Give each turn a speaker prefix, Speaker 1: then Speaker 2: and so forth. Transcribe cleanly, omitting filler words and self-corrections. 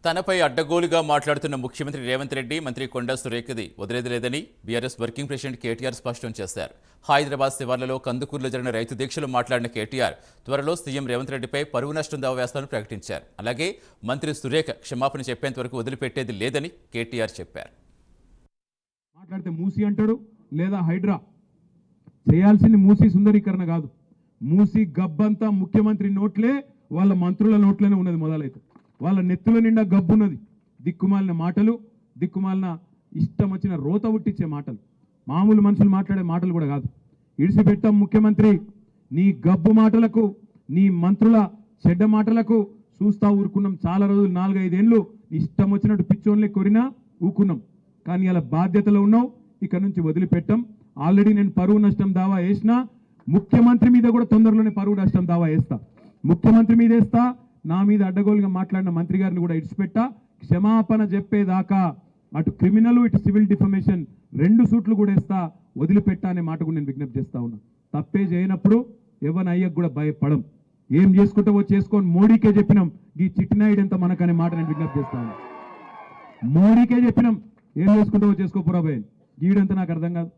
Speaker 1: తనపై అడ్డగోలుగా మాట్లాడుతున్న ముఖ్యమంత్రి రేవంత్ రెడ్డి మంత్రి కొండా సురేఖది వదిలేదలేదని బీఆర్ఎస్ వర్కింగ్ ప్రెసిడెంట్ కేటీఆర్ స్పష్టం చేశారు. హైదరాబాద్ శివార్లలో కందుకూరులో జరిగిన రైతు దీక్షలు మాట్లాడిన కేటీఆర్ త్వరలో సీఎం రేవంత్ రెడ్డిపై పరువు నష్టం దావా వేస్తారని ప్రకటించారు. అలాగే మంత్రి సురేఖ క్షమాపణ చెప్పేంత వరకు వదిలిపెట్టేది లేదని కేటీఆర్ చెప్పారు.
Speaker 2: మాట్లాడితే మూసి అంటాడు లేదా హైడ్రా చేయాల్సింది మూసి సుందరీకరణ కాదు. మూసి గబ్బంతా ముఖ్యమంత్రి నోట్లే వాళ్ళ మంత్రుల నోట్లోనే ఉన్నది. మొదలైతే వాళ్ళ నెత్తుల నిండా గబ్బున్నది. దిక్కుమాలిన మాటలు, దిక్కుమాలిన ఇష్టం వచ్చిన రోత ఉట్టించే మాటలు, మామూలు మనుషులు మాట్లాడే మాటలు కూడా కాదు. ఇడిసిపెట్టాం ముఖ్యమంత్రి, నీ గబ్బు మాటలకు, నీ మంత్రుల చెడ్డ మాటలకు చూస్తా ఊరుకున్నాం. చాలా రోజులు 4-5 ఏళ్ళు ఇష్టం వచ్చినట్టు పిచ్చోన్లే కొరినా ఊకున్నాం. కానీ ఇలా బాధ్యతలో ఉన్నావు, ఇక నుంచి వదిలిపెట్టాం. ఆల్రెడీ నేను పరువు నష్టం దావా వేసినా, ముఖ్యమంత్రి మీద కూడా తొందరలోనే పరువు నష్టం దావా వేస్తా. ముఖ్యమంత్రి మీద వేస్తా, నా మీద అడ్డగోలుగా మాట్లాడిన మంత్రి గారిని కూడా ఇడిచిపెట్టా. క్షమాపణ చెప్పేదాకా అటు క్రిమినల్ ఇటు సివిల్ డిఫమేషన్ 2 సూట్లు కూడా వేస్తా. వదిలిపెట్టా అనే మాట కూడా నేను విజ్ఞప్తి చేస్తా ఉన్నా. తప్పే చేయనప్పుడు ఎవరిని అయ్యకు కూడా భయపడం. ఏం చేసుకుంటావో చేసుకొని మోడీకే చెప్పినాం ఈ చిట్టినాయుడు ఎంత మనకనే మాట నేను విజ్ఞప్తి చేస్తా ఉన్నా. మోడీకే చెప్పినాం ఏం చేసుకుంటావో చేసుకోపోరా భయ, గీడంతా నాకు అర్థం కాదు.